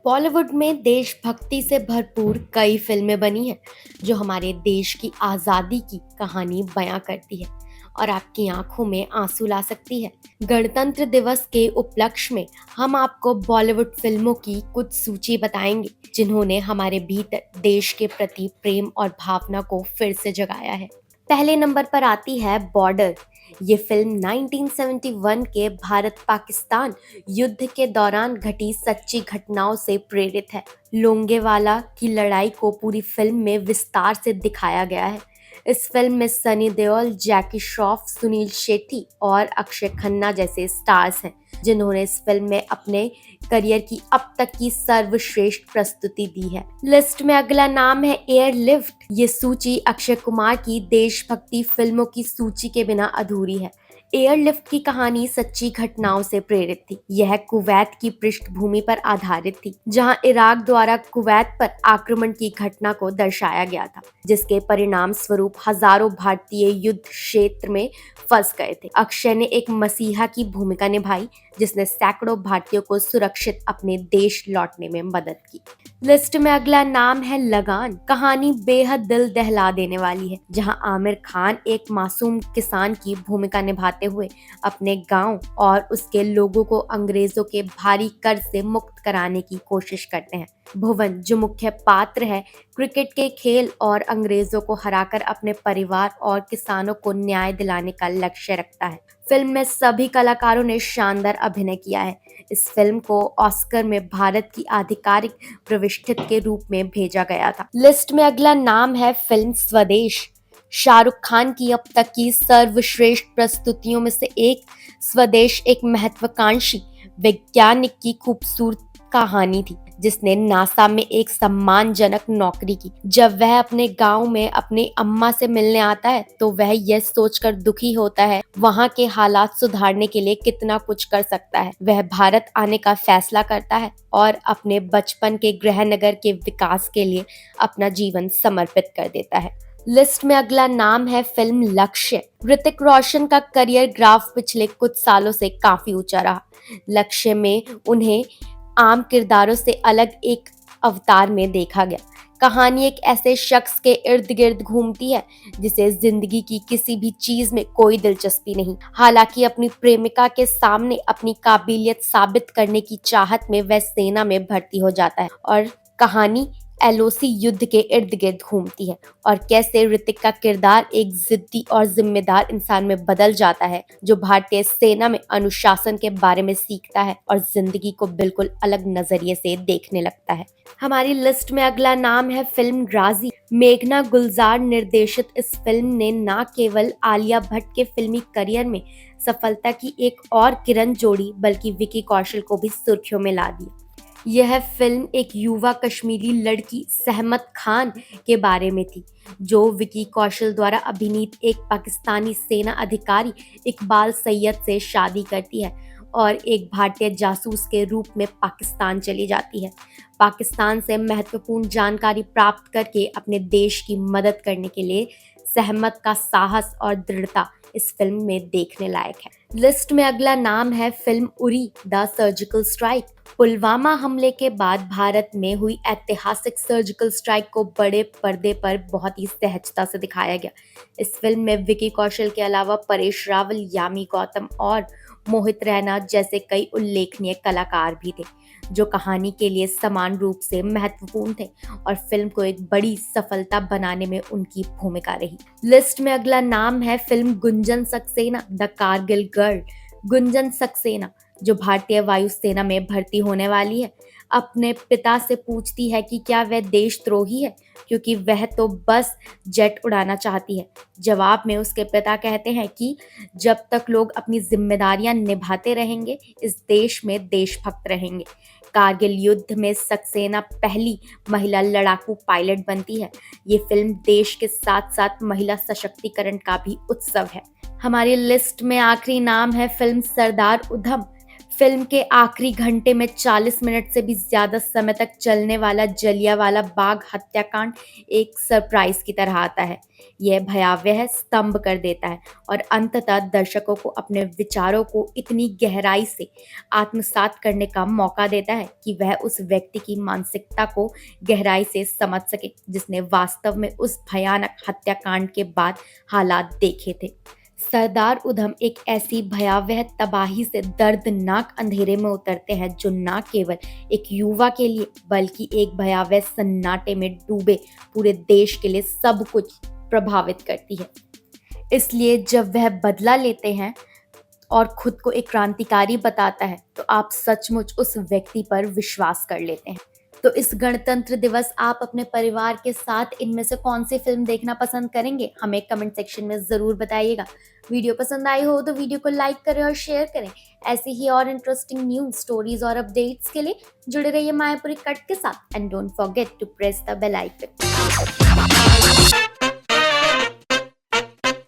बॉलीवुड में देशभक्ति से भरपूर कई फिल्में बनी हैं जो हमारे देश की आज़ादी की कहानी बयां करती है और आपकी आंखों में आंसू ला सकती है। गणतंत्र दिवस के उपलक्ष्य में हम आपको बॉलीवुड फिल्मों की कुछ सूची बताएंगे जिन्होंने हमारे भीतर देश के प्रति प्रेम और भावना को फिर से जगाया है। पहले नंबर पर आती है बॉर्डर। ये फिल्म 1971 के भारत पाकिस्तान युद्ध के दौरान घटी सच्ची घटनाओं से प्रेरित है। लोंगेवाला की लड़ाई को पूरी फिल्म में विस्तार से दिखाया गया है। इस फिल्म में सनी देओल, जैकी श्रॉफ, सुनील शेट्टी और अक्षय खन्ना जैसे स्टार्स हैं जिन्होंने इस फिल्म में अपने करियर की अब तक की सर्वश्रेष्ठ प्रस्तुति दी है। लिस्ट में अगला नाम है एयरलिफ्ट। ये सूची अक्षय कुमार की देशभक्ति फिल्मों की सूची के बिना अधूरी है। एयरलिफ्ट की कहानी सच्ची घटनाओं से प्रेरित थी। यह कुवैत की पृष्ठभूमि पर आधारित थी, जहां इराक द्वारा कुवैत पर आक्रमण की घटना को दर्शाया गया था, जिसके परिणाम स्वरूप हजारों भारतीय युद्ध क्षेत्र में फंस गए थे। अक्षय ने एक मसीहा की भूमिका निभाई, जिसने सैकड़ों भारतीयों को सुरक्षित अपने देश लौटने में मदद की। लिस्ट में अगला नाम है लगान। कहानी बेहद दिल दहला देने वाली है, जहां आमिर खान एक मासूम किसान की भूमिका निभाते हुए अपने गांव और उसके लोगों को अंग्रेजों के भारी कर से मुक्त कराने की कोशिश करते हैं। भुवन, जो मुख्य पात्र है, क्रिकेट के खेल और अंग्रेजों को हराकर अपने परिवार और किसानों को न्याय दिलाने का लक्ष्य रखता है। फिल्म में सभी कलाकारों ने शानदार अभिनय किया है। इस फिल्म को ऑस्कर में भारत की आधिकारिक प्रतिष्ठित के रूप में भेजा गया था। लिस्ट में अगला नाम है फिल्म स्वदेश। शाहरुख खान की अब तक की सर्वश्रेष्ठ प्रस्तुतियों में से एक स्वदेश एक महत्वाकांक्षी वैज्ञानिक की खूबसूरत कहानी थी, जिसने नासा में एक सम्मानजनक नौकरी की। जब वह अपने गांव में अपनी अम्मा से मिलने आता है तो वह यह सोचकर दुखी होता है वहां के हालात सुधारने के लिए कितना कुछ कर सकता है। वह भारत आने का फैसला करता है और अपने बचपन के गृहनगर के विकास के लिए अपना जीवन समर्पित कर देता है। लिस्ट में अगला नाम है फिल्म लक्ष्य। ऋतिक रोशन का करियर ग्राफ पिछले कुछ सालों से काफी ऊंचा रहा। लक्ष्य में उन्हें आम किरदारों से अलग एक अवतार में देखा गया। कहानी एक ऐसे शख्स के इर्द गिर्द घूमती है जिसे जिंदगी की किसी भी चीज में कोई दिलचस्पी नहीं। हालांकि अपनी प्रेमिका के सामने अपनी काबिलियत साबित करने की चाहत में वह सेना में भर्ती हो जाता है और कहानी एलओसी युद्ध के इर्द गिर्द घूमती है और कैसे ऋतिक का किरदार एक जिद्दी और जिम्मेदार इंसान में बदल जाता है जो भारतीय सेना में अनुशासन के बारे में सीखता है और जिंदगी को बिल्कुल अलग नजरिए से देखने लगता है। हमारी लिस्ट में अगला नाम है फिल्म राजी। मेघना गुलजार निर्देशित इस फिल्म ने न केवल आलिया भट्ट के फिल्मी करियर में सफलता की एक और किरण जोड़ी, बल्कि विकी कौशल को भी सुर्खियों में ला दिया। यह फिल्म एक युवा कश्मीरी लड़की सहमत खान के बारे में थी, जो विकी कौशल द्वारा अभिनीत एक पाकिस्तानी सेना अधिकारी इकबाल सैयद से शादी करती है और एक भारतीय जासूस के रूप में पाकिस्तान चली जाती है। पाकिस्तान से महत्वपूर्ण जानकारी प्राप्त करके अपने देश की मदद करने के लिए सहमत का साहस और दृढ़ता इस फिल्म में देखने लायक है। लिस्ट में अगला नाम है film Uri the surgical strike. Pulwama हमले के बाद भारत में हुई ऐतिहासिक सर्जिकल स्ट्राइक को बड़े पर्दे पर बहुत ही सहजता से दिखाया गया। इस फिल्म में विकी कौशल के अलावा परेश रावल, यामी गौतम और मोहित रैना जैसे कई उल्लेखनीय कलाकार भी थे, जो कहानी के लिए समान रूप से महत्वपूर्ण थे और फिल्म को एक बड़ी सफलता बनाने में उनकी भूमिका रही। लिस्ट में अगला नाम है film Gunjan Saxena the Kargil girl. Gunjan Saxena, जो भारतीय वायुसेना में भर्ती होने वाली है, अपने पिता से पूछती है कि क्या वह देशद्रोही है, क्योंकि वह तो बस जेट उड़ाना चाहती है। जवाब में उसके पिता कहते हैं कि जब तक लोग अपनी जिम्मेदारियां निभाते रहेंगे, इस देश में देशभक्त रहेंगे। कारगिल युद्ध में सक्सेना पहली महिला लड़ाकू पायलट बनती है। ये फिल्म देश के साथ साथ महिला सशक्तिकरण का भी उत्सव है। हमारी लिस्ट में आखिरी नाम है फिल्म सरदार उधम। फिल्म के आखिरी घंटे में 40 मिनट से भी ज्यादा समय तक चलने वाला जलियांवाला बाग हत्याकांड एक सरप्राइज की तरह आता है। यह भयावह स्तंभ कर देता है और अंततः दर्शकों को अपने विचारों को इतनी गहराई से आत्मसात करने का मौका देता है कि वह उस व्यक्ति की मानसिकता को गहराई से समझ सके जिसने वास्तव में उस भयानक हत्याकांड के बाद हालात देखे थे। सरदार उधम एक ऐसी भयावह तबाही से दर्दनाक अंधेरे में उतरते हैं जो न केवल एक युवा के लिए बल्कि एक भयावह सन्नाटे में डूबे पूरे देश के लिए सब कुछ प्रभावित करती है। इसलिए जब वह बदला लेते हैं और खुद को एक क्रांतिकारी बताता है तो आप सचमुच उस व्यक्ति पर विश्वास कर लेते हैं। तो इस गणतंत्र दिवस आप अपने परिवार के साथ इनमें से कौन सी फिल्म देखना पसंद करेंगे, हमें कमेंट सेक्शन में जरूर बताइएगा। वीडियो पसंद आई हो तो वीडियो को लाइक करें और शेयर करें। ऐसी ही और इंटरेस्टिंग न्यूज, स्टोरीज और अपडेट्स के लिए जुड़े रहिए मायापुरी कट के साथ and don't forget to press the bell icon.